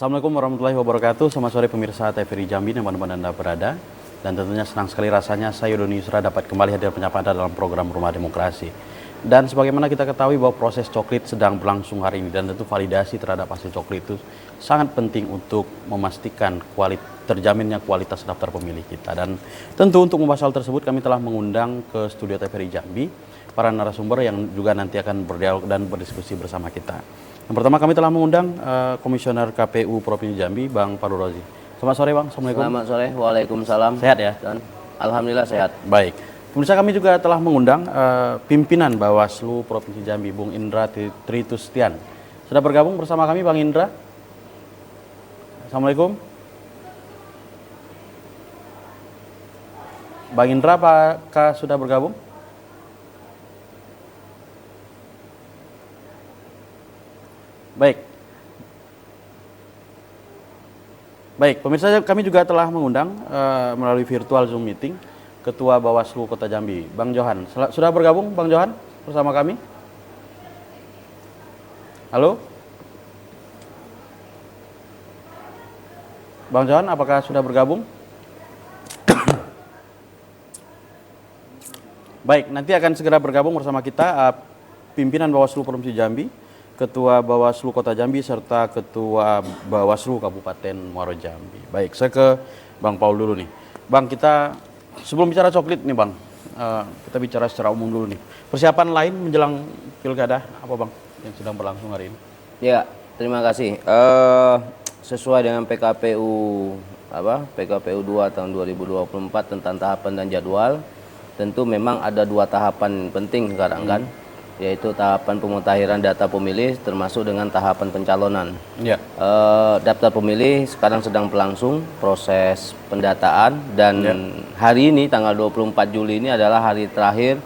Assalamualaikum warahmatullahi wabarakatuh. Selamat sore pemirsa TVRI Jambi dimanapun Anda berada. Dan tentunya senang sekali rasanya saya Doni Yusra dapat kembali hadir menyapa Anda dalam program Rumah Demokrasi. Dan sebagaimana kita ketahui bahwa proses coklit sedang berlangsung hari ini, dan tentu validasi terhadap hasil coklit itu sangat penting untuk memastikan terjaminnya kualitas daftar pemilih kita. Dan tentu untuk membahas hal tersebut kami telah mengundang ke studio TVRI Jambi para narasumber yang juga nanti akan berdialog dan berdiskusi bersama kita. Yang pertama kami telah mengundang Komisioner KPU Provinsi Jambi, Bang Fadul Razi. Selamat sore Bang, Assalamualaikum. Selamat sore, Waalaikumsalam. Sehat ya? Dan Alhamdulillah sehat. Baik. Pemirsa, kami juga telah mengundang pimpinan Bawaslu Provinsi Jambi, Bung Indra Tritustian. Sudah bergabung bersama kami Bang Indra. Assalamualaikum. Bang Indra, apakah sudah bergabung? Baik, pemirsa, kami juga telah mengundang melalui virtual Zoom meeting Ketua Bawaslu Kota Jambi, Bang Johan. Sudah bergabung Bang Johan bersama kami? Halo? Bang Johan, apakah sudah bergabung? Baik, nanti akan segera bergabung bersama kita pimpinan Bawaslu Provinsi Jambi, Ketua Bawaslu Kota Jambi, serta Ketua Bawaslu Kabupaten Muaro Jambi. Baik, saya ke Bang Paul dulu nih. Bang, kita sebelum bicara coklit nih Bang, kita bicara secara umum dulu nih. Persiapan lain menjelang pilkada apa Bang yang sedang berlangsung hari ini? Ya, terima kasih. Sesuai dengan PKPU 2 tahun 2024 tentang tahapan dan jadwal, tentu memang ada dua tahapan penting sekarang kan, yaitu tahapan pemutakhiran data pemilih termasuk dengan tahapan pencalonan. Ya. Daftar pemilih sekarang sedang berlangsung proses pendataan dan hari ini tanggal 24 Juli ini adalah hari terakhir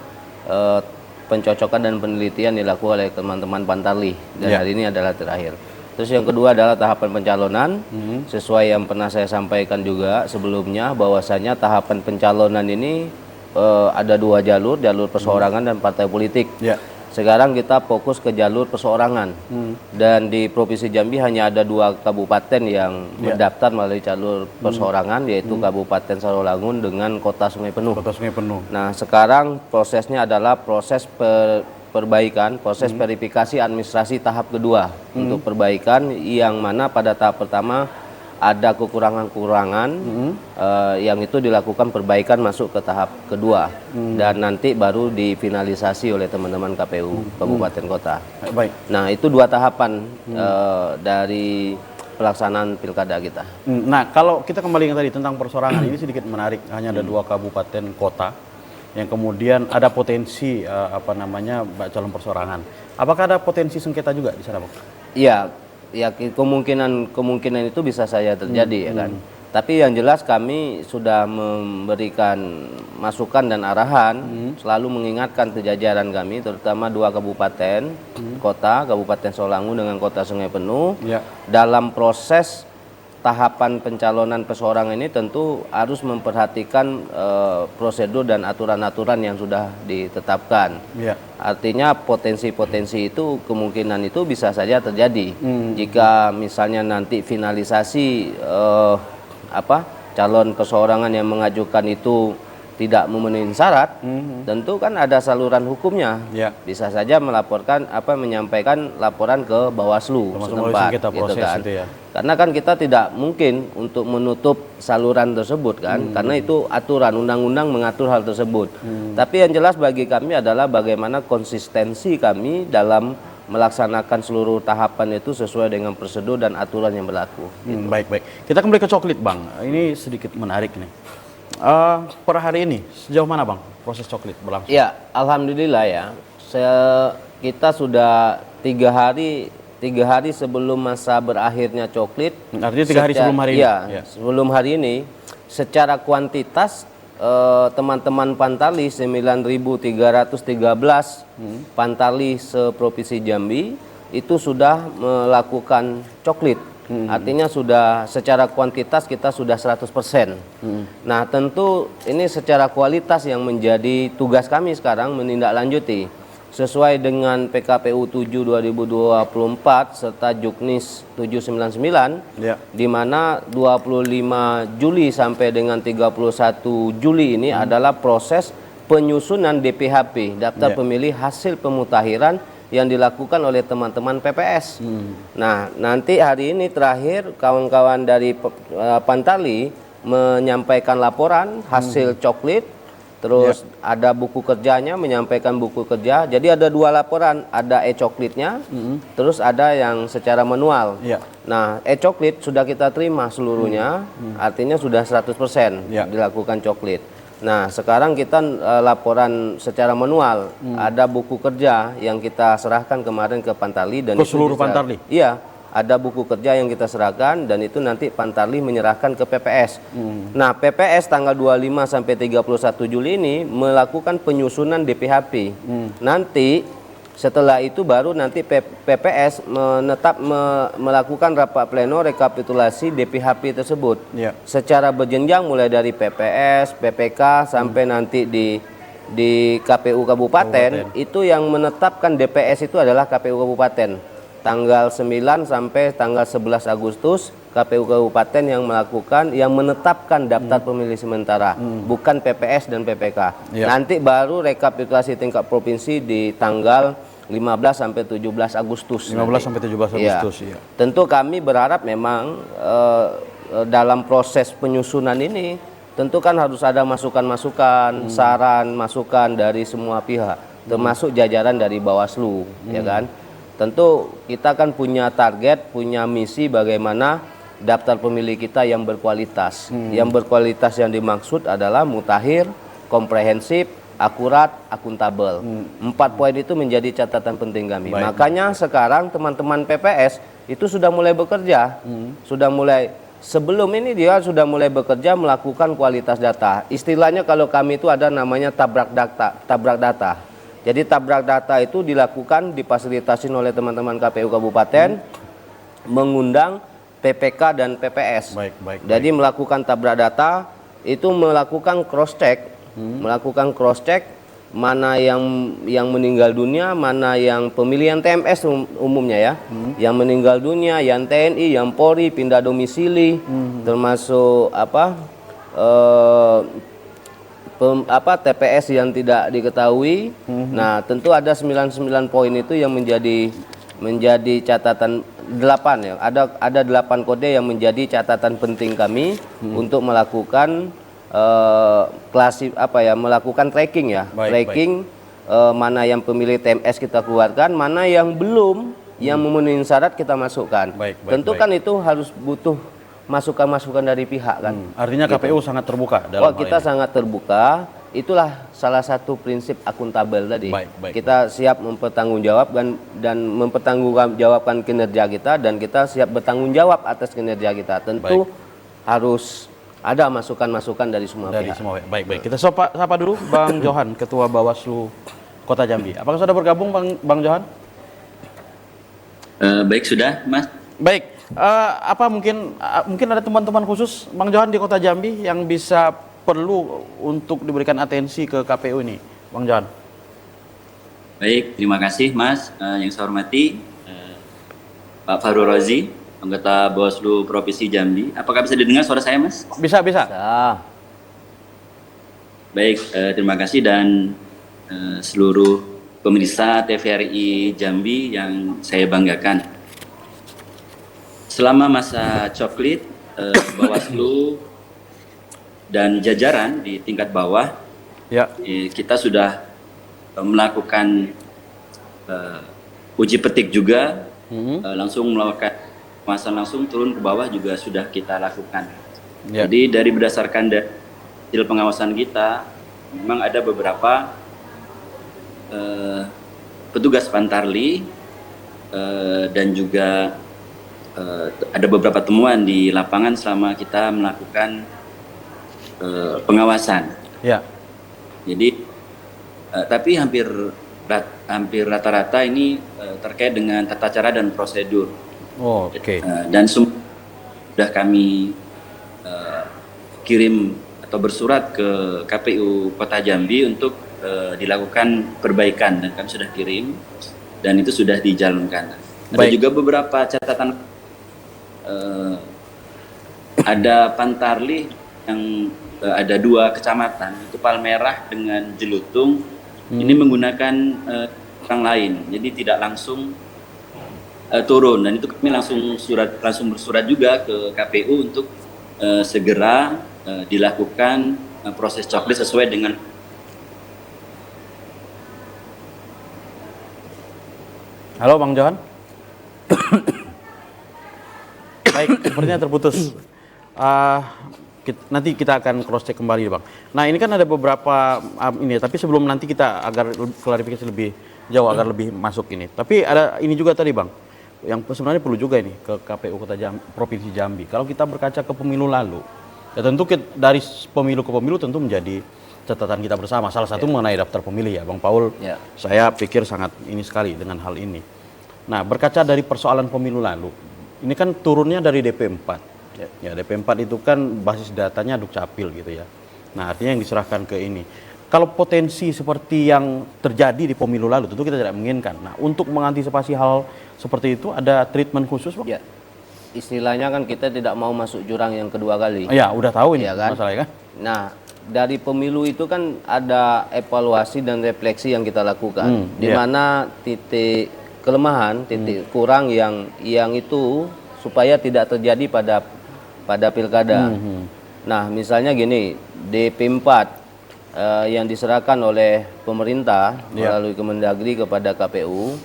pencocokan dan penelitian dilakukan oleh teman-teman Pantarlih dan hari ini adalah terakhir. Terus yang kedua adalah tahapan pencalonan, sesuai yang pernah saya sampaikan juga sebelumnya bahwasanya tahapan pencalonan ini ada dua jalur perseorangan dan partai politik. Sekarang kita fokus ke jalur perseorangan dan di Provinsi Jambi hanya ada dua kabupaten yang mendaftar melalui jalur perseorangan, yaitu Kabupaten Sarolangun dengan Kota Sungai Penuh. Nah, sekarang prosesnya adalah proses perbaikan, proses verifikasi administrasi tahap kedua untuk perbaikan, yang mana pada tahap pertama ada kekurangan-kekurangan yang itu dilakukan perbaikan masuk ke tahap kedua dan nanti baru difinalisasi oleh teman-teman KPU Kabupaten Kota. Baik. Nah, itu dua tahapan dari pelaksanaan pilkada kita. Nah, kalau kita kembali yang tadi tentang persorangan ini sedikit menarik, hanya ada dua kabupaten kota yang kemudian ada potensi calon persorangan. Apakah ada potensi sengketa juga di sana, Bang? Iya. Ya, kemungkinan itu bisa saja terjadi ya kan. Tapi yang jelas kami sudah memberikan masukan dan arahan, selalu mengingatkan ke jajaran kami, terutama dua kabupaten kota, Kabupaten Sarolangun dengan Kota Sungai Penuh, dalam proses tahapan pencalonan perseorangan ini tentu harus memperhatikan prosedur dan aturan-aturan yang sudah ditetapkan. Artinya potensi-potensi itu, kemungkinan itu bisa saja terjadi. Jika misalnya nanti finalisasi calon perseorangan yang mengajukan itu tidak memenuhi syarat, tentu kan ada saluran hukumnya. Bisa saja menyampaikan laporan ke Bawaslu setempat, gitu kan. Karena kan kita tidak mungkin untuk menutup saluran tersebut kan, karena itu aturan undang-undang mengatur hal tersebut. Tapi yang jelas bagi kami adalah bagaimana konsistensi kami dalam melaksanakan seluruh tahapan itu sesuai dengan prosedur dan aturan yang berlaku. Baik. Kita kembali ke coklit, Bang. Ini sedikit menarik nih. Per hari ini sejauh mana Bang proses coklit berlangsung? Ya, alhamdulillah ya. Kita sudah tiga hari sebelum masa berakhirnya coklit. Artinya 3 hari sebelum hari ini? Ya, sebelum hari ini. Secara kuantitas teman-teman Pantarlih 9.313 Pantarlih seprovinsi Jambi itu sudah melakukan coklit. Artinya sudah secara kuantitas kita sudah 100%. Nah, tentu ini secara kualitas yang menjadi tugas kami sekarang menindaklanjuti sesuai dengan PKPU 7 2024 serta Juknis 799 Ya. di mana 25 Juli sampai dengan 31 Juli ini adalah proses penyusunan DPHP, daftar Ya. pemilih hasil pemutahiran yang dilakukan oleh teman-teman PPS. Nah, nanti hari ini terakhir kawan-kawan dari Pantali menyampaikan laporan hasil coklit. Terus ada buku kerjanya, menyampaikan buku kerja. Jadi ada 2 laporan, ada e-coklitnya, terus ada yang secara manual. Ya. Nah, e-coklit sudah kita terima seluruhnya, artinya sudah 100% Ya. dilakukan coklit. Nah, sekarang kita laporan secara manual, ada buku kerja yang kita serahkan kemarin ke Pantali dan Ke itu seluruh Pantali? Iya, ada buku kerja yang kita serahkan dan itu nanti Pantali menyerahkan ke PPS. Nah, PPS tanggal 25 sampai 31 Juli ini melakukan penyusunan DPHP. Nanti setelah itu baru nanti PPS melakukan rapat pleno rekapitulasi DPHP tersebut. Ya. Secara berjenjang mulai dari PPS, PPK sampai nanti di KPU Kabupaten, itu yang menetapkan DPS itu adalah KPU Kabupaten. Tanggal 9 sampai tanggal 11 Agustus KPU Kabupaten yang menetapkan daftar pemilih sementara, bukan PPS dan PPK. Ya. Nanti baru rekapitulasi tingkat provinsi di tanggal 15 sampai 17 Agustus. 15 sampai 17 Iya. Agustus. Ya. Tentu kami berharap memang dalam proses penyusunan ini tentu kan harus ada masukan-masukan, saran, masukan dari semua pihak, termasuk jajaran dari Bawaslu, ya kan? Tentu kita kan punya target, punya misi bagaimana daftar pemilih kita yang berkualitas. Yang berkualitas yang dimaksud adalah mutakhir, komprehensif, akurat, akuntabel. 4 poin itu menjadi catatan penting kami. Baik. Makanya sekarang teman-teman PPS itu sudah mulai bekerja, sudah mulai sebelum ini dia sudah mulai bekerja melakukan kualitas data. Istilahnya kalau kami itu ada namanya tabrak data. Jadi tabrak data itu dilakukan, difasilitasi oleh teman-teman KPU Kabupaten, mengundang PPK dan PPS. Baik. Jadi melakukan tabrak data, itu melakukan cross check, mana yang meninggal dunia, mana yang pemilihan TMS umumnya ya, yang meninggal dunia, yang TNI, yang Polri, pindah domisili, termasuk TPS yang tidak diketahui. Nah, tentu ada 99 poin itu yang menjadi catatan 8 ya. Ada 8 kode yang menjadi catatan penting kami untuk melakukan melakukan tracking ya. Tracking mana yang pemilih TMS kita keluarkan, mana yang belum, yang memenuhi syarat kita masukkan. Tentu kan itu harus butuh masukan-masukan dari pihak kan. Artinya KPU sangat terbuka dalam hal kita ini. sangat terbuka. Itulah salah satu prinsip akuntabel tadi. Kita siap mempertanggungjawabkan dan mempertanggungjawabkan kinerja kita, dan kita siap bertanggung jawab atas kinerja kita. Tentu harus ada masukan-masukan dari semua pihak. Baik. Kita sapa dulu Bang Johan, Ketua Bawaslu Kota Jambi. Apakah sudah bergabung Bang Johan? Baik, sudah, Mas. Baik. Mungkin ada teman-teman khusus Bang Johan di Kota Jambi yang bisa perlu untuk diberikan atensi ke KPU ini, Bang Johan. Baik, terima kasih Mas. Yang saya hormati Pak Farul Rozi, anggota Bawaslu Provinsi Jambi. Apakah bisa didengar suara saya, Mas? Bisa. Baik, terima kasih dan seluruh pemirsa TVRI Jambi yang saya banggakan. Selama masa coklit, Bawaslu dan jajaran di tingkat bawah, kita sudah melakukan uji petik juga, langsung melakukan pengawasan langsung turun ke bawah juga sudah kita lakukan. Jadi dari berdasarkan hasil pengawasan kita, memang ada beberapa petugas Pantarli dan juga ada beberapa temuan di lapangan selama kita melakukan pengawasan. Jadi tapi hampir rata-rata ini terkait dengan tata cara dan prosedur. Dan sudah kami kirim atau bersurat ke KPU Kota Jambi untuk dilakukan perbaikan dan kami sudah kirim dan itu sudah dijalankan. Ada Baik. juga beberapa catatan, ada Pantarlih yang ada 2 kecamatan, itu Palmerah dengan Jelutung, ini menggunakan orang lain, jadi tidak langsung turun, dan itu kami langsung bersurat juga ke KPU untuk segera dilakukan proses coklit sesuai dengan. Halo Bang Johan. Baik, sepertinya terputus. Nanti kita akan cross check kembali Bang. Nah ini kan ada beberapa ini, tapi sebelum nanti kita agar klarifikasi lebih jauh, agar lebih masuk ini. Tapi ada ini juga tadi Bang, yang sebenarnya perlu juga ini ke KPU Kota Provinsi Jambi. Kalau kita berkaca ke pemilu lalu, ya tentu dari pemilu ke pemilu tentu menjadi catatan kita bersama. Salah satu mengenai daftar pemilih ya Bang Paul. Saya pikir sangat ini sekali dengan hal ini. Nah berkaca dari persoalan pemilu lalu, ini kan turunnya dari DP4. Ya DP4 itu kan basis datanya Dukcapil gitu ya. Nah artinya yang diserahkan ke ini. Kalau potensi seperti yang terjadi di pemilu lalu tentu kita tidak menginginkan. Nah untuk mengantisipasi hal seperti itu ada treatment khusus Pak? Ya, istilahnya kan kita tidak mau masuk jurang yang kedua kali. Ya udah tahu ini ya kan? masalahnya kan. Nah dari pemilu itu kan ada evaluasi dan refleksi yang kita lakukan. Di mana titik kelemahan, titik kurang yang itu supaya tidak terjadi pada pilkada. Nah, misalnya gini, DP4 yang diserahkan oleh pemerintah melalui Kemendagri kepada KPU,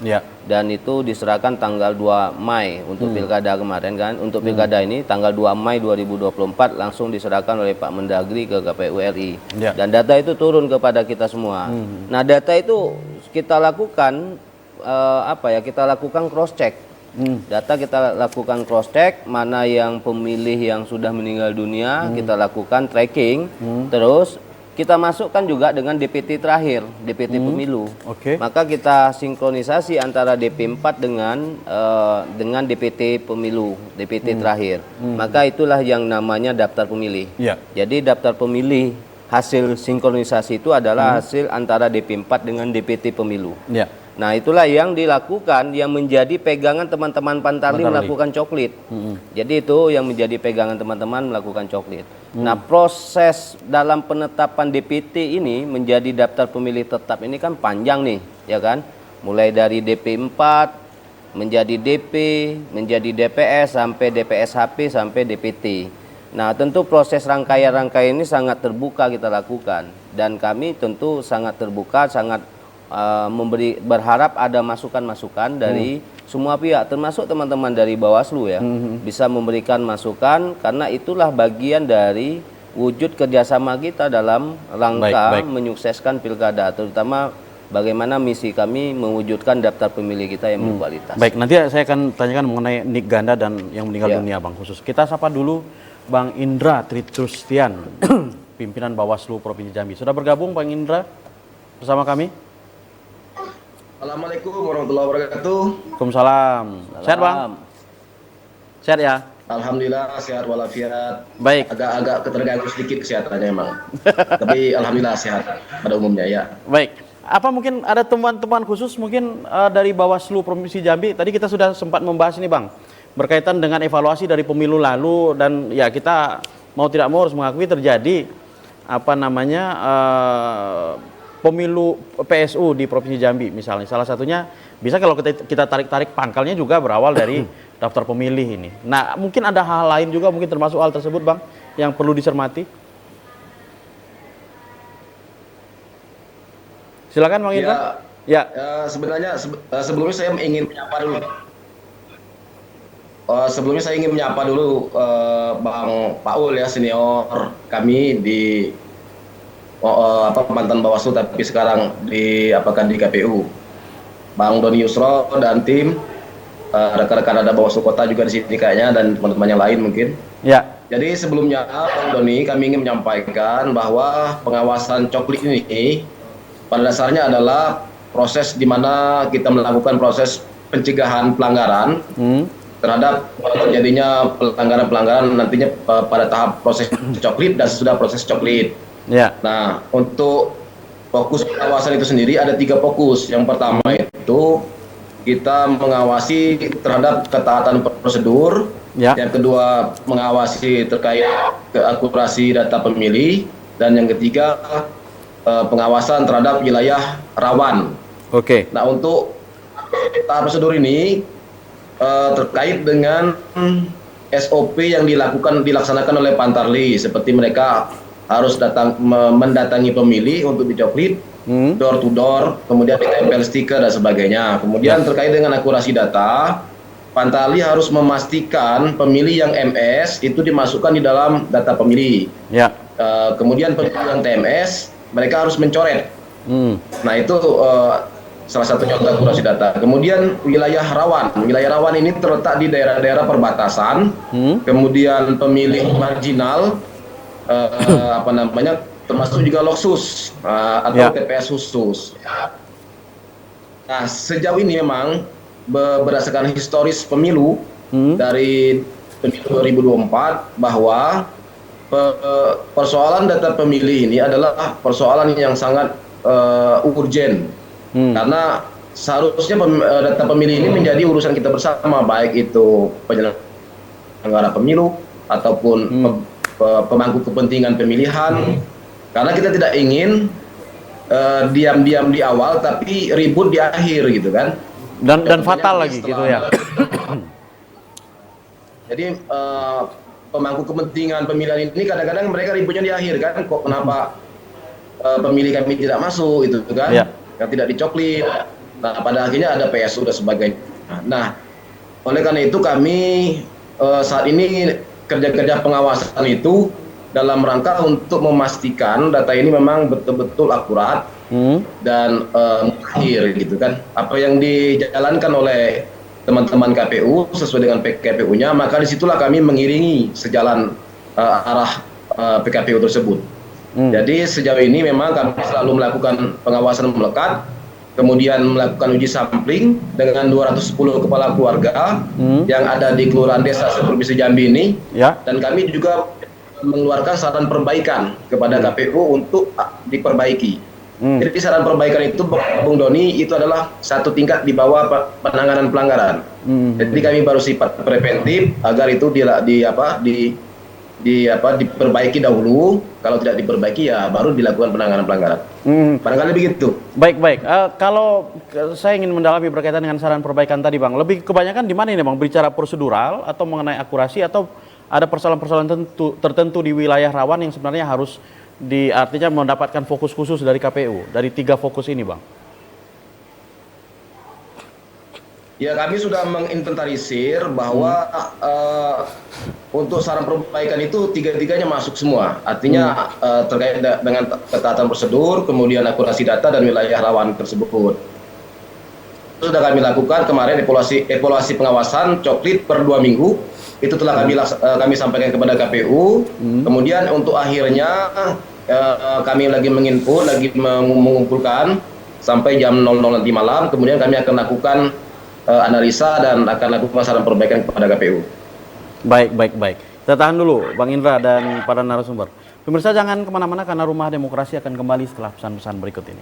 dan itu diserahkan tanggal 2 Mei untuk pilkada kemarin kan. Untuk pilkada ini tanggal 2 Mei 2024 langsung diserahkan oleh Pak Mendagri ke KPU RI. Dan data itu turun kepada kita semua. Nah, data itu kita lakukan kita lakukan cross check. Data kita lakukan cross check, mana yang pemilih yang sudah meninggal dunia kita lakukan tracking, terus kita masukkan juga dengan DPT terakhir, DPT pemilu. Maka kita sinkronisasi antara DP4 dengan DPT pemilu, DPT terakhir. Maka itulah yang namanya daftar pemilih. Jadi daftar pemilih hasil sinkronisasi itu adalah hasil antara DP4 dengan DPT pemilu. Nah itulah yang dilakukan, yang menjadi pegangan teman-teman Pantarlih melakukan coklit. Jadi itu yang menjadi pegangan teman-teman melakukan coklit. Nah proses dalam penetapan DPT ini menjadi daftar pemilih tetap ini kan panjang nih, ya kan? Mulai dari DP4, menjadi DP, menjadi DPS, sampai DPS HP, sampai DPT. Nah tentu proses rangkaian-rangkaian ini sangat terbuka kita lakukan. Dan kami tentu sangat terbuka, sangat berharap ada masukan-masukan dari semua pihak, termasuk teman-teman dari Bawaslu ya, bisa memberikan masukan, karena itulah bagian dari wujud kerjasama kita dalam rangka menyukseskan pilkada, terutama bagaimana misi kami mewujudkan daftar pemilih kita yang berkualitas. Baik, nanti saya akan tanyakan mengenai nik ganda dan yang meninggal dunia Bang khusus. Kita sapa dulu Bang Indra Tritustian, pimpinan Bawaslu Provinsi Jambi. Sudah bergabung Bang Indra bersama kami? Assalamualaikum warahmatullahi wabarakatuh. Waalaikumsalam. Sehat Bang? Sehat ya? Alhamdulillah sehat walafiat. Baik. Agak keterganggu sedikit kesehatannya emang. Tapi alhamdulillah sehat pada umumnya ya. Baik. Apa mungkin ada teman-teman khusus mungkin dari Bawaslu Provinsi Jambi? Tadi kita sudah sempat membahas ini Bang, berkaitan dengan evaluasi dari pemilu lalu, dan ya kita mau tidak mau harus mengakui terjadi pemilu PSU di Provinsi Jambi misalnya. Salah satunya bisa kalau kita tarik pangkalnya juga berawal dari daftar pemilih ini. Nah mungkin ada hal lain juga mungkin termasuk hal tersebut Bang yang perlu dicermati. Silakan Bang Indra. Sebenarnya sebelumnya saya ingin menyapa dulu. Bang Paul ya, senior kami di mantan Bawaslu tapi sekarang di KPU. Bang Doni Yusro dan tim, rekan-rekan ada Bawaslu Kota juga di sini kayaknya, dan teman-teman yang lain mungkin. Jadi sebelumnya Bang Doni, kami ingin menyampaikan bahwa pengawasan coklit ini pada dasarnya adalah proses di mana kita melakukan proses pencegahan pelanggaran terhadap terjadinya pelanggaran-pelanggaran nantinya pada tahap proses coklit dan sesudah proses coklit. Nah, untuk fokus pengawasan itu sendiri ada 3 fokus. Yang pertama itu kita mengawasi terhadap ketaatan prosedur. Yang kedua mengawasi terkait keakurasi data pemilih. Dan yang ketiga pengawasan terhadap wilayah rawan. Nah, untuk tahap prosedur ini terkait dengan SOP yang dilaksanakan oleh Pantarli, seperti mereka harus mendatangi pemilih untuk dicoklit, door to door, kemudian ditempel stiker dan sebagainya. Kemudian terkait dengan akurasi data, Pantarli harus memastikan pemilih yang MS itu dimasukkan di dalam data pemilih. Kemudian pemilih yang TMS mereka harus mencoret. Nah, itu salah satu contoh akurasi data. Kemudian wilayah rawan ini terletak di daerah-daerah perbatasan. Kemudian pemilih marginal, termasuk juga loksus atau TPS khusus. Nah, sejauh ini memang berdasarkan historis pemilu dari pemilu 2024 bahwa persoalan data pemilih ini adalah persoalan yang sangat urgent. Karena seharusnya data pemilih ini menjadi urusan kita bersama, baik itu penyelenggara pemilu ataupun pemangku kepentingan pemilihan. Karena kita tidak ingin diam-diam di awal tapi ribut di akhir gitu kan. Dan fatal lagi gitu ya. Jadi pemangku kepentingan pemilihan ini kadang-kadang mereka ributnya di akhir kan, kok kenapa pemilih kami tidak masuk itu kan, yang tidak dicoklit. Nah, pada akhirnya ada PSU dan sebagainya. Nah, oleh karena itu kami saat ini kerja-kerja pengawasan itu dalam rangka untuk memastikan data ini memang betul-betul akurat dan akhir gitu kan. Apa yang dijalankan oleh teman-teman KPU sesuai dengan PKPU-nya, maka disitulah kami mengiringi sejalan arah PKPU tersebut. Jadi sejauh ini memang kami selalu melakukan pengawasan melekat, kemudian melakukan uji sampling dengan 210 kepala keluarga yang ada di Kelurahan Desa Provinsi Jambi ini, dan kami juga mengeluarkan saran perbaikan kepada KPU untuk diperbaiki. Jadi saran perbaikan itu, Bung Doni, itu adalah satu tingkat di bawah penanganan pelanggaran. Jadi kami baru sifat preventif agar itu diperbaiki dahulu. Kalau tidak diperbaiki ya baru dilakukan penanganan pelanggaran. Barangkali begitu. Baik. Kalau saya ingin mendalami berkaitan dengan saran perbaikan tadi, Bang, lebih kebanyakan di mana ini, Bang? Bicara prosedural atau mengenai akurasi, atau ada persoalan-persoalan tertentu di wilayah rawan yang sebenarnya harus artinya mendapatkan fokus khusus dari KPU, dari 3 fokus ini, Bang? Ya, kami sudah menginventarisir bahwa untuk saran perbaikan itu 3-tiganya masuk semua. Artinya terkait dengan ketaatan prosedur, kemudian akurasi data dan wilayah rawan tersebut. Sudah kami lakukan kemarin evaluasi pengawasan coklit per 2 minggu. Itu telah kami sampaikan kepada KPU. Kemudian untuk akhirnya kami lagi mengumpulkan sampai jam 00 nanti malam. Kemudian kami akan lakukan analisa dan akan lakukan saran perbaikan kepada KPU. Baik. Kita tahan dulu, Bang Indra dan para narasumber. Pemirsa jangan kemana-mana karena Rumah Demokrasi akan kembali setelah pesan-pesan berikut ini.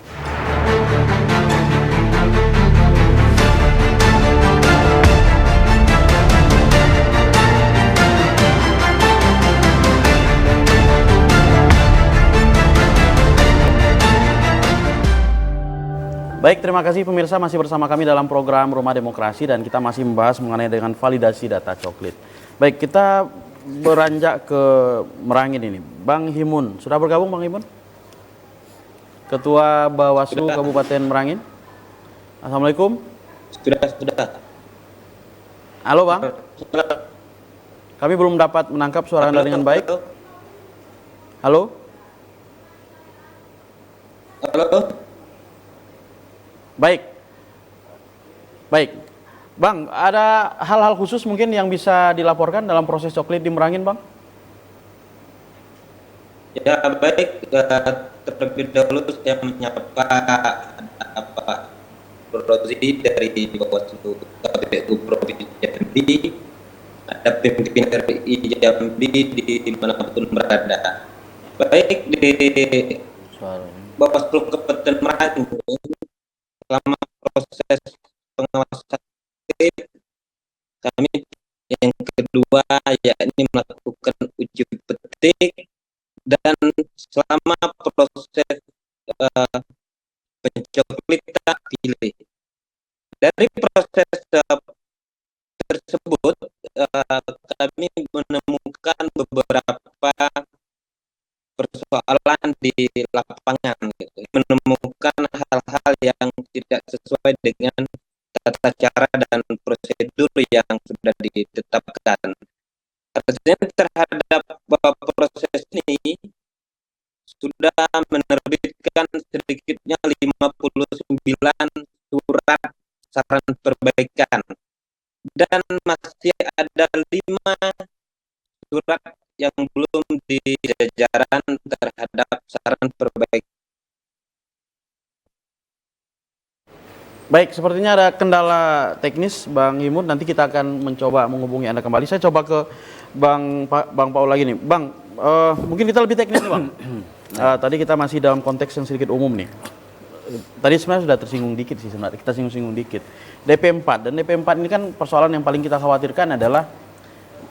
Baik, terima kasih pemirsa masih bersama kami dalam program Rumah Demokrasi dan kita masih membahas mengenai dengan validasi data coklit. Baik, kita beranjak ke Merangin ini. Bang Himun, sudah bergabung Bang Himun? Ketua Bawaslu Kabupaten Merangin. Assalamualaikum. Sudah. Halo Bang. Kami belum dapat menangkap suara Anda dengan baik. Halo. Baik. Bang, ada hal-hal khusus mungkin yang bisa dilaporkan dalam proses coklit di Merangin, Bang? Ya, baik. Terlebih dahulu saya menyapa Rozi dari Bawaslu KPU Provinsi Jambi, ada pimpinan RI Jambi di manapun berada. Baik, Bawaslu Kabupaten Merangin selama proses pengawasan kami yang kedua yakni melakukan uji petik, dan selama proses pencoblosan pilih. Dari proses tersebut kami menemukan beberapa persoalan di lapangan, gitu. Menemukan hal-hal yang tidak sesuai dengan tata cara dan prosedur yang sudah ditetapkan. Artinya terhadap proses ini sudah menerbitkan sedikitnya 59 surat saran perbaikan, dan masih ada 5 surat yang belum dijajaran terhadap saran perbaikan. Baik, sepertinya ada kendala teknis, Bang Imut. Nanti kita akan mencoba menghubungi Anda kembali. Saya coba ke Bang Paul lagi nih. Bang, mungkin kita lebih teknis nih, Bang. Tadi kita masih dalam konteks yang sedikit umum nih. Tadi sebenarnya sudah tersinggung dikit sih sebenarnya. Kita singgung-singgung dikit. DP4 dan DP4 ini kan persoalan yang paling kita khawatirkan adalah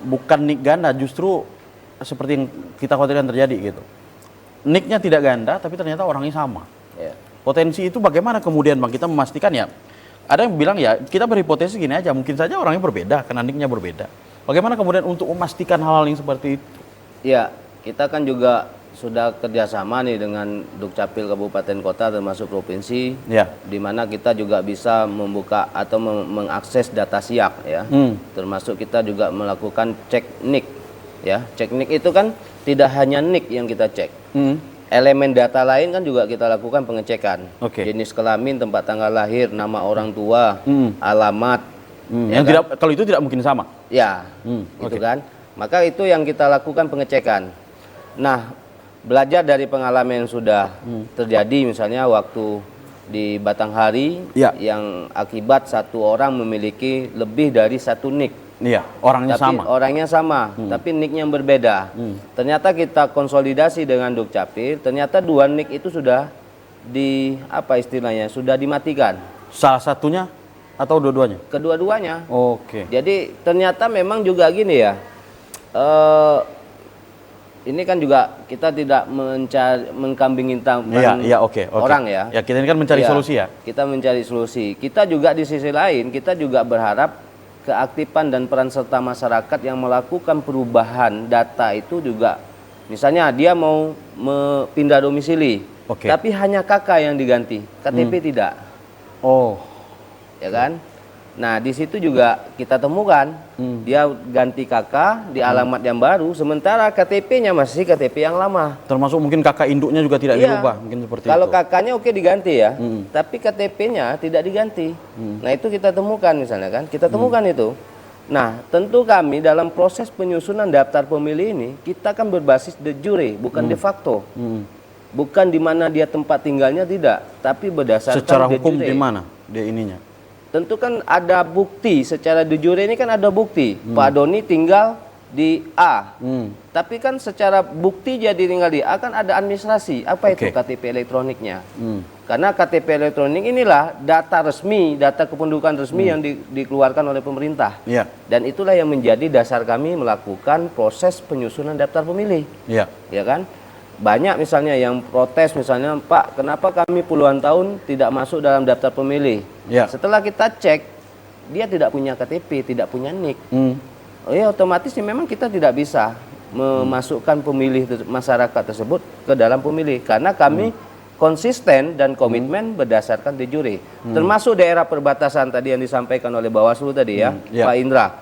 bukan nik ganda, justru seperti yang kita khawatirkan terjadi gitu. Niknya tidak ganda, tapi ternyata orangnya sama. Ya. Potensi itu bagaimana kemudian Bang kita memastikan ya? Ada yang bilang ya kita berhipotesis gini aja, mungkin saja orangnya berbeda karena niknya berbeda. Bagaimana kemudian untuk memastikan hal-hal yang seperti itu? Ya, kita kan juga sudah kerjasama nih dengan Dukcapil Kabupaten Kota termasuk provinsi, ya, di mana kita juga bisa membuka atau mengakses data siak ya. Termasuk kita juga melakukan cek nik ya. Cek nik itu kan tidak hanya nik yang kita cek. Elemen data lain kan juga kita lakukan pengecekan. Jenis kelamin, tempat tanggal lahir, nama orang tua, alamat. Yang kan? Kalau itu tidak mungkin sama. Ya, itu kan. Maka itu yang kita lakukan pengecekan. Nah, belajar dari pengalaman yang sudah terjadi, misalnya waktu di Batanghari, yang akibat satu orang memiliki lebih dari satu nik. Iya, orangnya tapi sama. Orangnya sama, tapi nicknya berbeda. Ternyata kita konsolidasi dengan Dukcapil, ternyata 2 nick itu sudah sudah dimatikan. Salah satunya atau dua-duanya? Kedua-duanya. Jadi ternyata memang juga gini ya. Ini kan juga kita tidak mengkambing hitamkan orang ya. Ya, kita ini kan mencari solusi ya. Kita mencari solusi. Kita juga di sisi lain, kita juga berharap keaktifan dan peran serta masyarakat yang melakukan perubahan data itu juga, misalnya dia mau pindah domisili, tapi hanya KK yang diganti, KTP tidak. Ya kan? Nah, di situ juga kita temukan dia ganti KK di alamat yang baru, sementara KTP-nya masih KTP yang lama. Termasuk mungkin KK induknya juga tidak dirubah, mungkin seperti kalau itu. Kalau KK-nya diganti ya, tapi KTP-nya tidak diganti. Nah, itu kita temukan misalnya kan, kita temukan itu. Nah, tentu kami dalam proses penyusunan daftar pemilih ini, kita kan berbasis de jure, bukan de facto. Bukan di mana dia tempat tinggalnya tidak, tapi berdasarkan secara hukum di mana dia ininya. Tentu kan ada bukti, secara de jure ini kan ada bukti. Pak Doni tinggal di A. Tapi kan secara bukti jadi tinggal di A kan ada administrasi. Apa itu KTP elektroniknya? Karena KTP elektronik inilah data resmi, data kependudukan resmi yang dikeluarkan oleh pemerintah. Dan itulah yang menjadi dasar kami melakukan proses penyusunan daftar pemilih. Ya kan? Banyak misalnya yang protes misalnya, Pak, kenapa kami puluhan tahun tidak masuk dalam daftar pemilih? Setelah kita cek, dia tidak punya KTP, tidak punya NIK. Ya otomatis memang kita tidak bisa memasukkan pemilih masyarakat tersebut ke dalam pemilih, karena kami konsisten dan komitmen berdasarkan de jure. Termasuk daerah perbatasan tadi yang disampaikan oleh Bawaslu tadi ya, Pak Indra.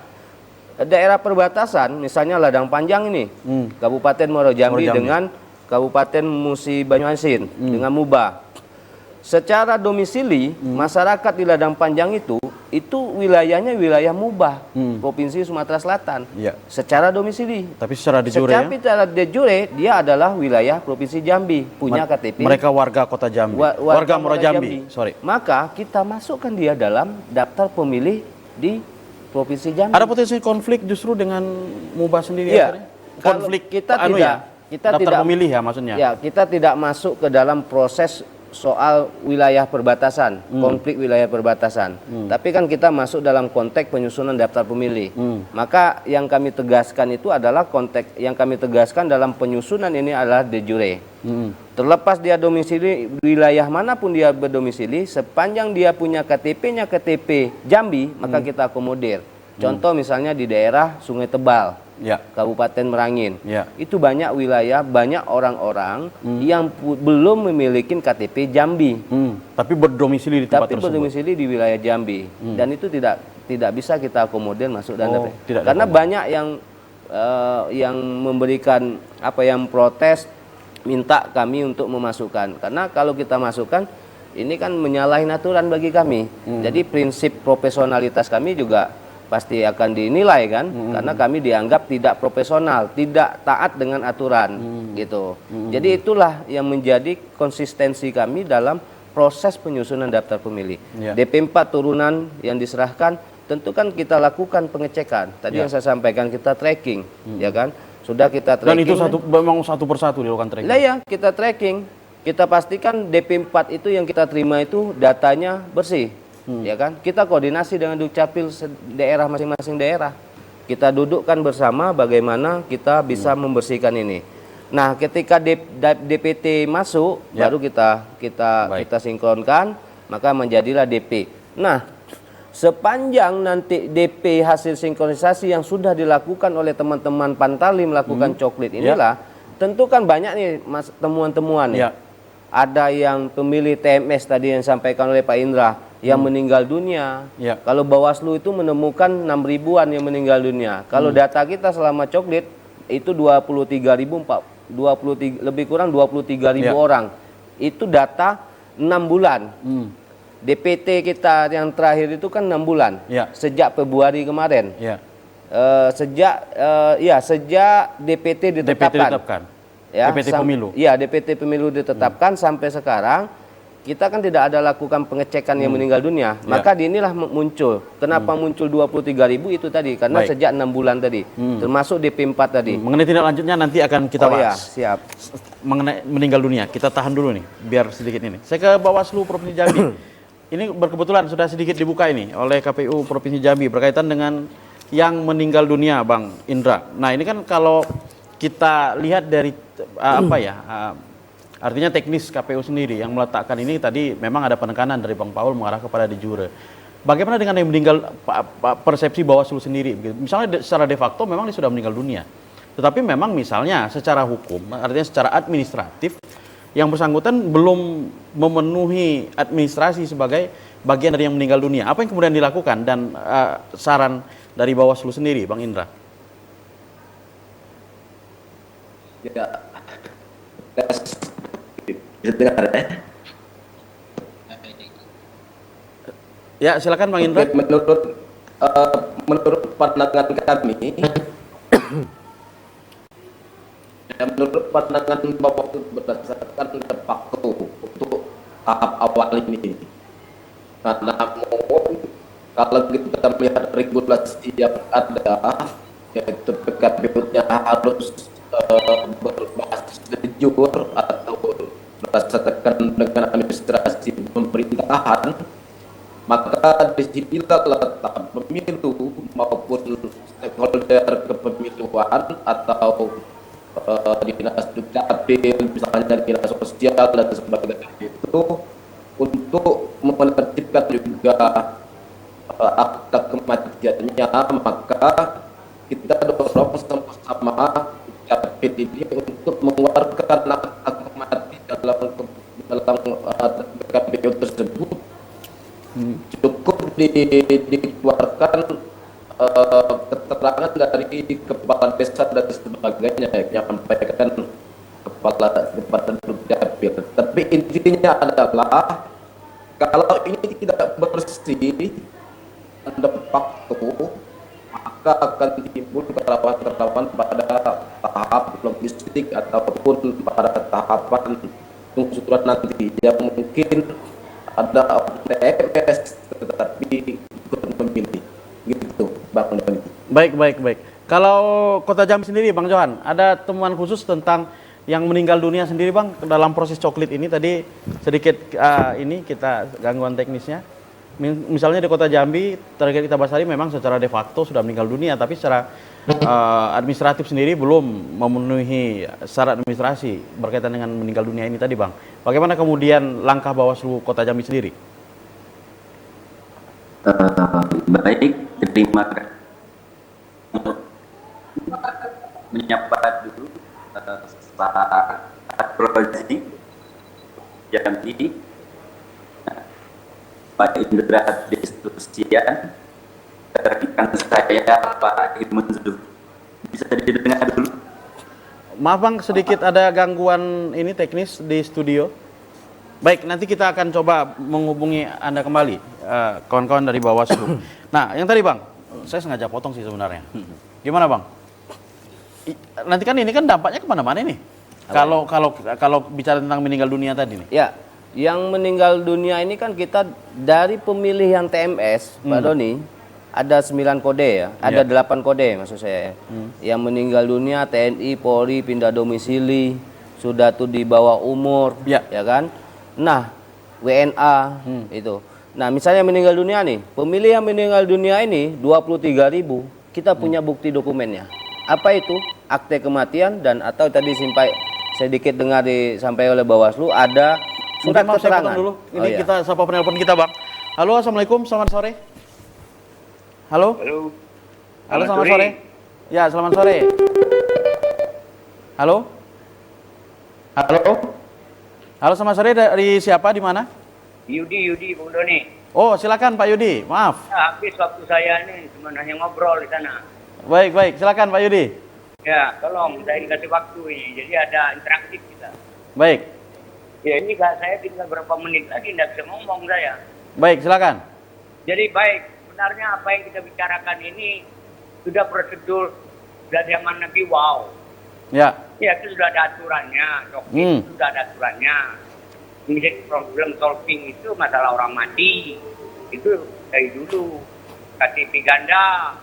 Daerah perbatasan misalnya Ladang Panjang ini, Kabupaten Muaro Jambi dengan Kabupaten Musi Banyuasin dengan Muba. Secara domisili masyarakat di Ladang Panjang itu wilayahnya wilayah Muba, Provinsi Sumatera Selatan. Secara domisili. Tapi secara de jure secara de jure dia adalah wilayah Provinsi Jambi, punya KTP. Mereka warga Kota Jambi. Warga Muaro Jambi. Maka kita masukkan dia dalam daftar pemilih di Provinsi Jambi. Ada potensi konflik justru dengan Muba sendiri akhirnya? Konflik kita tidak kita daftar tidak pemilih ya maksudnya. Ya, kita tidak masuk ke dalam proses soal wilayah perbatasan, konflik wilayah perbatasan. Tapi kan kita masuk dalam konteks penyusunan daftar pemilih. Maka yang kami tegaskan itu adalah konteks yang kami tegaskan dalam penyusunan ini adalah de jure. Terlepas dia domisili wilayah manapun dia berdomisili, sepanjang dia punya KTP-nya KTP Jambi, maka kita akomodir. Contoh misalnya di daerah Sungai Tebal, Kabupaten Merangin, itu banyak wilayah, banyak orang-orang yang belum memiliki KTP Jambi, tapi berdomisili di tempat tersebut. Berdomisili di wilayah Jambi, dan itu tidak bisa kita akomodir masuk dan karena banyak yang memberikan yang protes, minta kami untuk memasukkan, karena kalau kita masukkan ini kan menyalahi aturan bagi kami. Jadi prinsip profesionalitas kami juga pasti akan dinilai kan, karena kami dianggap tidak profesional, tidak taat dengan aturan gitu. Jadi itulah yang menjadi konsistensi kami dalam proses penyusunan daftar pemilih. DP4 turunan yang diserahkan tentu kan kita lakukan pengecekan. Tadi yang saya sampaikan, kita tracking, ya kan? Sudah kita tracking. Dan itu memang satu persatu dilakukan tracking. Nah ya, kita tracking. Kita pastikan DP4 itu yang kita terima itu datanya bersih. Ya kan, kita koordinasi dengan Dukcapil daerah masing-masing daerah. Kita dudukkan bersama bagaimana kita bisa membersihkan ini. Nah, ketika DPT masuk, baru kita sinkronkan, maka menjadilah DP. Nah, sepanjang nanti DP hasil sinkronisasi yang sudah dilakukan oleh teman-teman Pantali melakukan coklit inilah, tentu kan banyak nih temuan-temuan nih. Ada yang pemilih TMS tadi yang disampaikan oleh Pak Indra yang meninggal dunia. Kalau Bawaslu itu menemukan 6 ribuan yang meninggal dunia. Kalau data kita selama coklit itu 23.000 lebih kurang 23.000 orang. Itu data 6 bulan. DPT kita yang terakhir itu kan 6 bulan. Sejak Februari kemarin. Sejak DPT ditetapkan. DPT pemilu. DPT pemilu ditetapkan sampai sekarang. Kita kan tidak ada lakukan pengecekan yang meninggal dunia. Maka inilah muncul. Kenapa muncul 23.000 itu tadi? Karena sejak 6 bulan tadi. Termasuk DP4 tadi. Mengenai tindak lanjutnya nanti akan kita bahas. Siap. Mengenai meninggal dunia, kita tahan dulu nih, biar sedikit ini. Saya ke Bawaslu Provinsi Jambi. Ini berkebetulan sudah sedikit dibuka ini oleh KPU Provinsi Jambi berkaitan dengan yang meninggal dunia, Bang Indra. Nah, ini kan kalau kita lihat dari artinya teknis KPU sendiri yang meletakkan ini tadi memang ada penekanan dari Bang Paul mengarah kepada de jure. Bagaimana dengan yang meninggal, persepsi Bawaslu sendiri? Misalnya secara de facto memang dia sudah meninggal dunia. Tetapi memang misalnya secara hukum, artinya secara administratif, yang bersangkutan belum memenuhi administrasi sebagai bagian dari yang meninggal dunia. Apa yang kemudian dilakukan dan saran dari Bawaslu sendiri, Bang Indra? Ya, silakan Bang Indra. Menurut pandangan kami, menurut pandangan Bawaslu berdasarkan de facto untuk tahap awal ini. Namun kalau kita melihat regulasi yang ada, yaitu PKPU-nya harus berbasis de jure atau berdasarkan dengan administrasi pemerintahan, maka disinilah letak pemilu maupun stakeholder kepemiluan atau dinas dukcapil, misalnya dinas sosial dan sebagainya itu untuk menertibkan juga akta kematiannya, maka kita dorong sama-sama dukcapil ini untuk mengeluarkan akta kematian dalam KPU tersebut. Cukup dikeluarkan keterangan dari kepala desa dan sebagainya yang menyampaikan kepala dukcapil. Tapi intinya adalah kalau ini tidak bersih dan de facto, maka akan timbul kerawanan pada tahap logistik ataupun pada tahapan pengusuran nanti yang mungkin ada TMS tetapi ikut memilih gitu, Bang Doni. Baik. Kalau Kota Jambi sendiri, Bang Johan, ada temuan khusus tentang yang meninggal dunia sendiri, Bang, dalam proses coklit ini? Tadi sedikit ini kita gangguan teknisnya. Misalnya di Kota Jambi, target kita bahas tadi memang secara de facto sudah meninggal dunia, tapi secara administratif sendiri belum memenuhi syarat administrasi berkaitan dengan meninggal dunia ini tadi, Bang. Bagaimana kemudian langkah Bawaslu Kota Jambi sendiri? Baik, terima kasih. Menyapa dulu Pak Rozi Jambi, Pak Indra Destusian, rekan saya Pak Irman Zuh. Bisa didengar dulu? Maaf Bang, sedikit ada gangguan ini teknis di studio. Baik, nanti kita akan coba menghubungi Anda kembali, kawan-kawan dari Bawaslu. Nah, yang tadi Bang, saya sengaja potong sih sebenarnya. Gimana Bang? Nanti kan ini kan dampaknya kemana-mana nih. Kalau bicara tentang meninggal dunia tadi nih. Ya, yang meninggal dunia ini kan kita dari pemilih yang TMS, Pak Doni, ada 9 kode ya, ada 8 kode maksud saya. Yang meninggal dunia TNI, Polri, pindah domisili, sudah tuh di bawah umur, ya kan? Nah, WNA itu. Nah, misalnya meninggal dunia nih, pemilih yang meninggal dunia ini 23.000, kita punya bukti dokumennya. Apa itu? Akte kematian dan atau tadi sedikit dengar disampaikan oleh Bawaslu ada surat keterangan. Dulu. Ini kita sapa penelpon kita, Bang. Halo, Assalamualaikum, selamat sore. Halo. Halo, selamat sore. Ya, selamat sore. Halo. Halo, selamat sore. Dari siapa, di mana? Yudi, Bung Doni. Oh, silakan Pak Yudi. Maaf. Ya, habis waktu saya ini sebenarnya ngobrol di sana. Baik, silakan Pak Yudi. Ya, tolong saya dikasih waktu ini. Jadi ada interaktif kita. Baik. Ya, ini saya tinggal berapa menit lagi tidak bisa ngomong saya. Baik, silakan. Jadi baik, sebenarnya apa yang kita bicarakan ini sudah prosedur dari zaman Nabi Wow. Ya. Ya, itu sudah ada aturannya. Sudah ada aturannya. Menjadi problem solving itu masalah orang mati. Itu dari dulu. KTP ganda,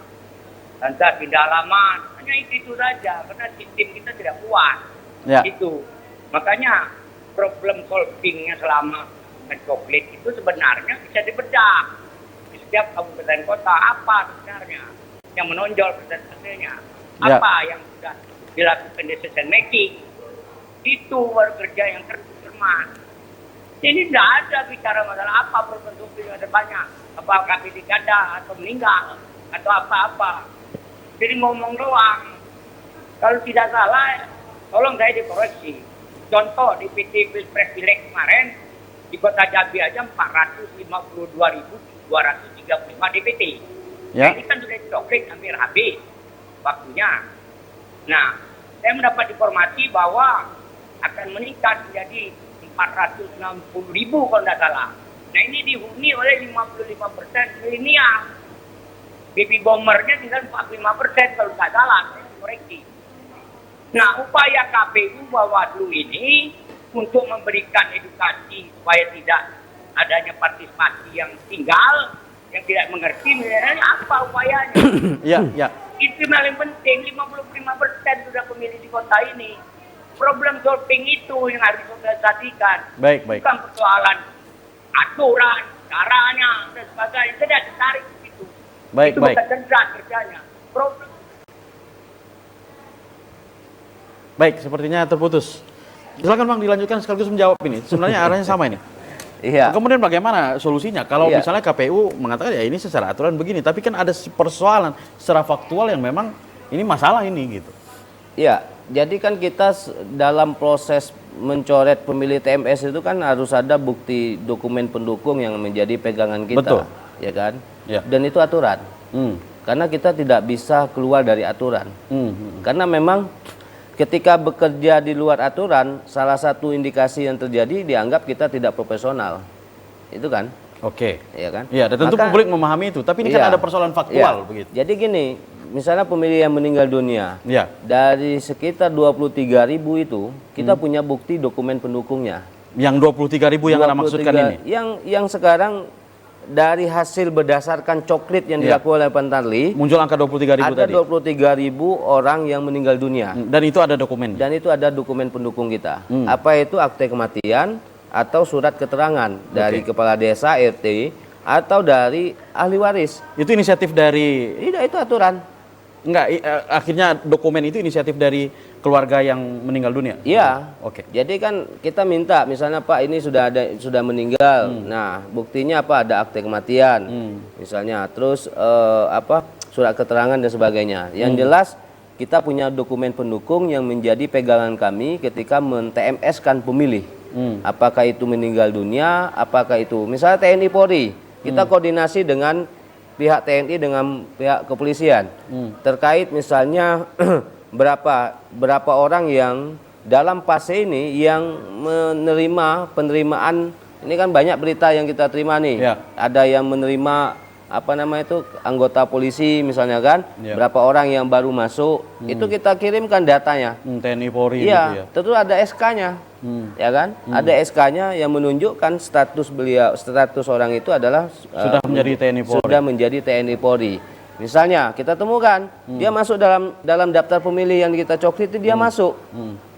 lantas pindah alamat. Hanya itu saja. Karena sistem kita tidak kuat. Ya. Itu. Makanya problem solvingnya selama mencoklit itu sebenarnya bisa dibedah. Di setiap kabupaten kota apa sebenarnya yang menonjol persentasenya. Ya. Apa yang sudah dilakukan decision making. Itu baru kerja yang cermat. Ini tidak ada bicara masalah apa problem solving ada banyak. Apa KPD ganda atau meninggal atau apa-apa. Jadi ngomong doang. Kalau tidak salah, tolong saya dikoreksi. Contoh di PT Pilpres Pileg kemarin di Kota Jambi aja 452.235 DPT. Ya. Nah, ini kan sudah dicoklit hampir habis waktunya. Nah, saya mendapat informasi bahwa akan meningkat menjadi 460.000 kalau tidak salah. Nah, ini dihuni oleh 55% milenial. Baby bombernya tinggal 45% kalau tidak salah, saya dikoreksi. Nah, upaya KPU Bawaslu ini untuk memberikan edukasi supaya tidak adanya partisipasi yang tinggal, yang tidak mengerti, apa upayanya? Ya. Itu yang paling penting, 55% sudah pemilih di kota ini. Problem solving itu yang harus disosialisasikan. Baik. Bukan persoalan aturan, caranya, dan sebagainya. Tidak ditarik ke situ. Itu bukan cerdas kerjanya. Problem. Baik, sepertinya terputus. Silakan Bang dilanjutkan sekaligus menjawab ini. Sebenarnya arahnya sama ini. Iya. Kemudian bagaimana solusinya? Kalau misalnya KPU mengatakan ya ini secara aturan begini, tapi kan ada persoalan secara faktual yang memang ini masalah ini gitu. Iya, jadi kan kita dalam proses mencoret pemilih TMS itu kan harus ada bukti dokumen pendukung yang menjadi pegangan kita. Betul. Ya kan? Ya. Dan itu aturan. Karena kita tidak bisa keluar dari aturan. Karena memang ketika bekerja di luar aturan, salah satu indikasi yang terjadi dianggap kita tidak profesional. Itu kan? Oke. Iya kan? Iya, dan tentu publik memahami itu, tapi ini kan ada persoalan faktual begitu. Jadi gini, misalnya pemilih yang meninggal dunia, dari sekitar 23.000 itu, kita punya bukti dokumen pendukungnya. Yang 23.000 yang Anda maksudkan ini? Yang sekarang dari hasil berdasarkan coklit yang dilakukan oleh Pantarli, muncul angka 23.000 ada tadi. 23.000 orang yang meninggal dunia. Dan itu ada dokumen. Dan itu ada dokumen pendukung kita. Apa itu akte kematian atau surat keterangan dari kepala desa, RT, atau dari ahli waris. Itu inisiatif dari... Tidak, itu aturan. Enggak, akhirnya dokumen itu inisiatif dari keluarga yang meninggal dunia? Iya. Oke. Jadi kan kita minta, misalnya Pak ini sudah meninggal. Nah, buktinya apa? Ada akte kematian. Misalnya, terus surat keterangan dan sebagainya. Yang jelas kita punya dokumen pendukung yang menjadi pegangan kami ketika men-TMS-kan pemilih. Apakah itu meninggal dunia, apakah itu misalnya TNI Polri. Kita koordinasi dengan pihak TNI dengan pihak kepolisian terkait misalnya berapa orang yang dalam fase ini yang menerima penerimaan. Ini kan banyak berita yang kita terima nih. Ada yang menerima anggota polisi misalnya kan, berapa orang yang baru masuk, itu kita kirimkan datanya. TNI Polri iya, gitu ya. tentu ada SK-nya. Ya kan? Ada SK-nya yang menunjukkan status orang itu adalah sudah menjadi TNI Polri. Sudah menjadi TNI Polri. Misalnya kita temukan dia masuk dalam daftar pemilih yang kita coklit itu dia masuk.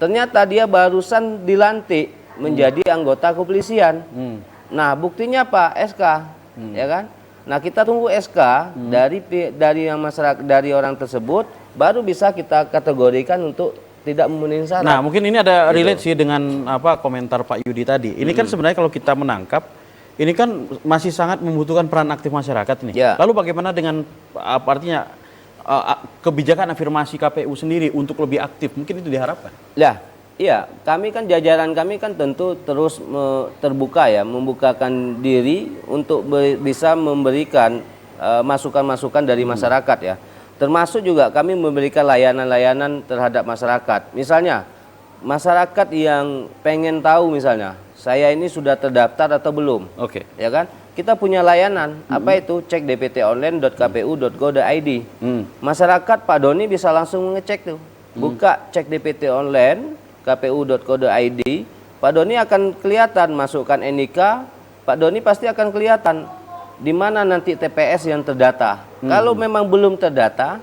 Ternyata dia barusan dilantik menjadi anggota kepolisian. Nah, buktinya apa? SK. Ya kan? Nah, kita tunggu SK dari yang masyarakat, dari orang tersebut, baru bisa kita kategorikan untuk tidak memenuhi syarat. Nah, mungkin ini ada relate sih dengan komentar Pak Yudi tadi. Ini kan sebenarnya kalau kita menangkap, ini kan masih sangat membutuhkan peran aktif masyarakat nih. Lalu bagaimana dengan artinya kebijakan afirmasi KPU sendiri untuk lebih aktif? Mungkin itu diharapkan. Iya, kami kan jajaran kami kan tentu terus terbuka ya, membukakan diri untuk bisa memberikan masukan-masukan dari masyarakat ya. Termasuk juga kami memberikan layanan-layanan terhadap masyarakat. Misalnya, masyarakat yang pengen tahu misalnya, saya ini sudah terdaftar atau belum. Ya kan? Kita punya layanan, apa itu? Cek dptonline.kpu.go.id. Masyarakat Pak Doni bisa langsung mengecek tuh. Buka cek dpt online kpu.go.id, Pak Doni akan kelihatan, masukkan NIK, Pak Doni pasti akan kelihatan di mana nanti TPS yang terdata. Kalau memang belum terdata,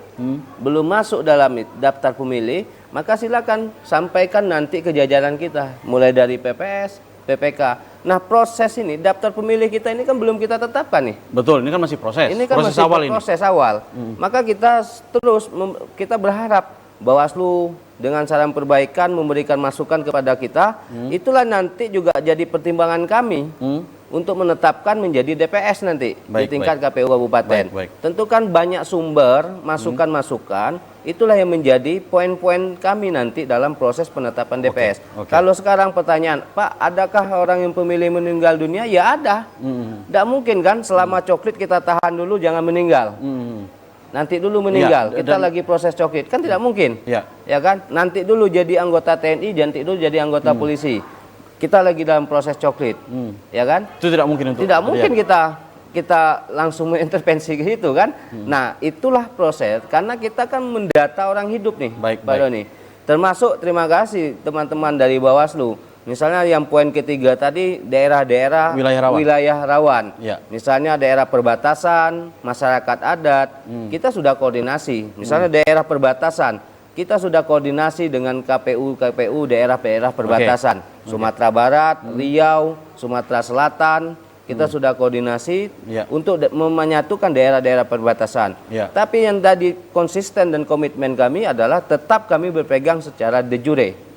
belum masuk dalam daftar pemilih, maka silakan sampaikan nanti ke jajaran kita, mulai dari PPS, PPK. Nah, proses ini, daftar pemilih kita ini kan belum kita tetapkan nih. Betul, ini kan masih proses. Ini kan proses masih awal proses awal. Maka kita terus kita berharap Bawaslu dengan saran perbaikan memberikan masukan kepada kita, itulah nanti juga jadi pertimbangan kami untuk menetapkan menjadi DPS nanti di tingkat KPU Kabupaten. Tentu kan banyak sumber masukan-masukan, itulah yang menjadi poin-poin kami nanti dalam proses penetapan DPS. Kalau sekarang pertanyaan, Pak, adakah orang yang pemilih meninggal dunia? Ya ada. Tidak mungkin kan selama coklit kita tahan dulu jangan meninggal. Nanti dulu meninggal, kita lagi proses coklit, kan tidak mungkin, ya kan? Nanti dulu jadi anggota TNI, nanti dulu jadi anggota polisi, kita lagi dalam proses coklit, ya kan? Itu tidak mungkin untuk tidak mungkin kita langsung mengintervensi gitu kan? Nah, itulah proses, karena kita kan mendata orang hidup nih, Pak Doni. Termasuk terima kasih teman-teman dari Bawaslu. Misalnya yang poin ketiga tadi, daerah-daerah wilayah rawan. Misalnya daerah perbatasan, masyarakat adat, kita sudah koordinasi. Misalnya daerah perbatasan, kita sudah koordinasi dengan KPU daerah-daerah perbatasan. Sumatera Barat, Riau, Sumatera Selatan, kita sudah koordinasi untuk menyatukan daerah-daerah perbatasan. Tapi yang tadi konsisten dan komitmen kami adalah tetap kami berpegang secara de jure.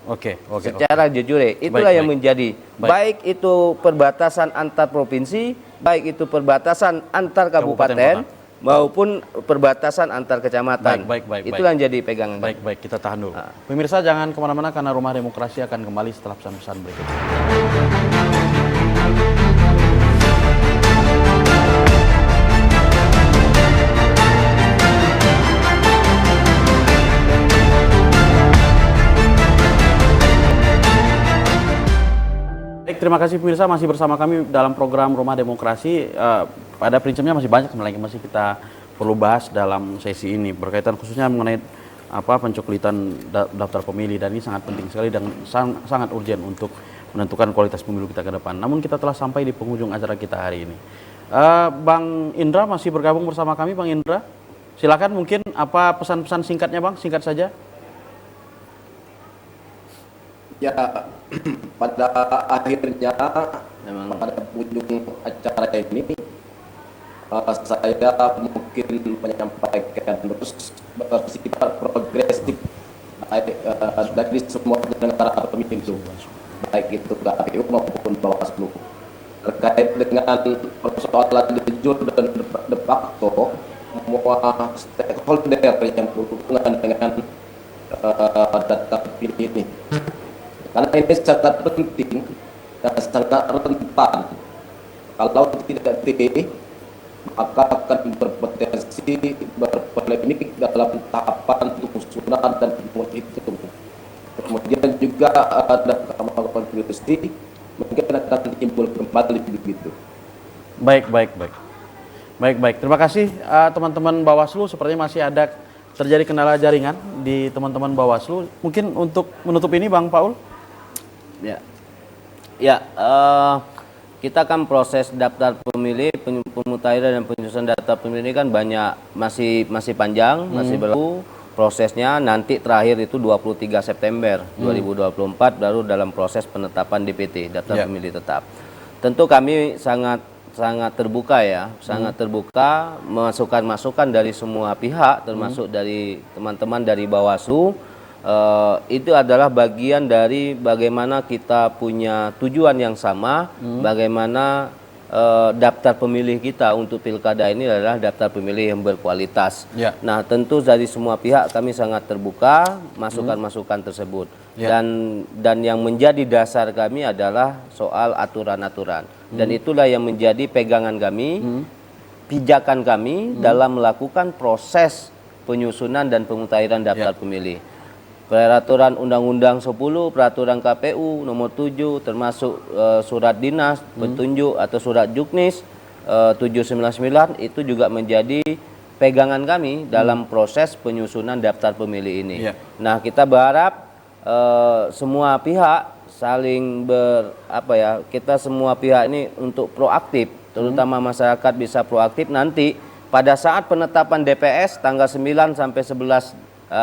Secara de jure, itulah yang menjadi baik itu perbatasan antar provinsi, baik itu perbatasan antar kabupaten maupun perbatasan antar kecamatan. Itulah yang jadi pegangan. Baik, kita tahan dulu. Pemirsa jangan kemana-mana karena Rumah Demokrasi akan kembali setelah pesan-pesan berikut. Terima kasih pemirsa, masih bersama kami dalam program Rumah Demokrasi. Pada prinsipnya masih banyak sebenarnya masih kita perlu bahas dalam sesi ini berkaitan khususnya mengenai pencoklitan daftar pemilih, dan ini sangat penting sekali dan sangat urgent untuk menentukan kualitas pemilu kita ke depan. Namun kita telah sampai di penghujung acara kita hari ini. Bang Indra masih bergabung bersama kami, Bang Indra. Silakan, mungkin apa pesan-pesan singkatnya, Bang? Singkat saja. Ya, pada akhirnya, pada ujung acara ini, saya mungkin menyampaikan terus bersifat progresif dari semua penyelenggara pemilu, baik itu KPU maupun Bawaslu, terkait dengan persoalan de jure dan de facto. Semua stakeholder yang berhubungan dengan data pilih ini, karena ini sangat penting dan sangat rentan. Kalau tidak maka akan berpotensi berpolemik dalam tahapan penyusunan dan penghitungan. Kemudian juga ada Mahkamah Konstitusi mungkin akan timbul kembali begitu. Baik. Terima kasih teman-teman Bawaslu. Sepertinya masih ada terjadi kendala jaringan di teman-teman Bawaslu. Mungkin untuk menutup ini, Bang Paul. Kita kan proses daftar pemilih, pemutahiran dan penyusunan data pemilih ini kan masih panjang, masih berlaku prosesnya. Nanti terakhir itu 23 September 2024 baru dalam proses penetapan DPT, daftar pemilih tetap. Tentu kami sangat terbuka sangat terbuka masukan-masukan dari semua pihak, termasuk dari teman-teman dari Bawaslu. Itu adalah bagian dari bagaimana kita punya tujuan yang sama, bagaimana daftar pemilih kita untuk pilkada ini adalah daftar pemilih yang berkualitas. Nah, tentu dari semua pihak kami sangat terbuka masukan-masukan tersebut. Dan yang menjadi dasar kami adalah soal aturan-aturan. Dan itulah yang menjadi pegangan kami, pijakan kami dalam melakukan proses penyusunan dan pemutahiran daftar pemilih. Peraturan Undang-Undang 10, Peraturan KPU nomor 7, termasuk surat dinas, petunjuk atau surat juknis 799 itu juga menjadi pegangan kami dalam proses penyusunan daftar pemilih ini. Nah, kita berharap semua pihak saling kita semua pihak ini untuk proaktif, terutama masyarakat bisa proaktif nanti pada saat penetapan DPS tanggal 9 sampai 11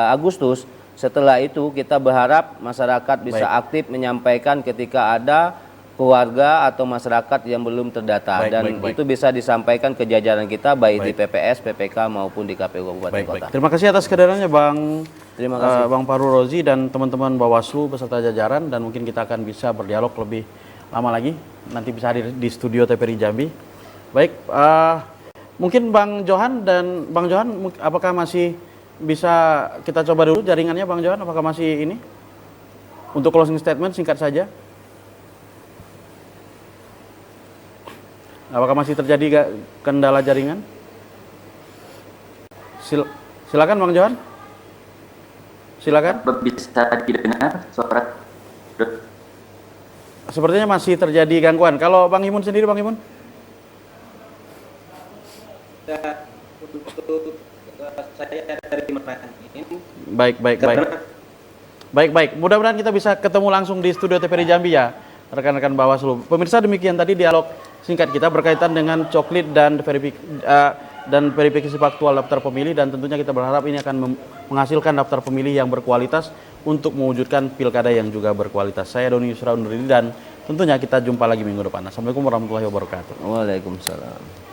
Agustus. Setelah itu kita berharap masyarakat bisa aktif menyampaikan ketika ada keluarga atau masyarakat yang belum terdata, dan itu bisa disampaikan ke jajaran kita baik di PPS, PPK maupun di KPU Kabupaten Kota. Terima kasih atas kehadirannya Bang. Terima kasih Bang Fahrul Rozi dan teman-teman Bawaslu beserta jajaran, dan mungkin kita akan bisa berdialog lebih lama lagi. Nanti bisa hadir di studio TVRI Jambi. Baik, mungkin Bang Johan apakah masih bisa kita coba dulu jaringannya, Bang Johan? Apakah masih ini? Untuk closing statement singkat saja. Apakah masih terjadi kendala jaringan? Silakan Bang Johan. Silakan. Bisa didengar suara? Sepertinya masih terjadi gangguan. Kalau Bang Imun sendiri, Bang Imun? Saya dari Manangin. Baik. Mudah-mudahan kita bisa ketemu langsung di studio TVRI Jambi ya, rekan-rekan Bawaslu. Pemirsa, demikian tadi dialog singkat kita berkaitan dengan coklit dan verifikasi faktual daftar pemilih, dan tentunya kita berharap ini akan menghasilkan daftar pemilih yang berkualitas untuk mewujudkan pilkada yang juga berkualitas. Saya Doni Yusra undur diri, dan tentunya kita jumpa lagi minggu depan. Assalamualaikum warahmatullahi wabarakatuh. Waalaikumsalam.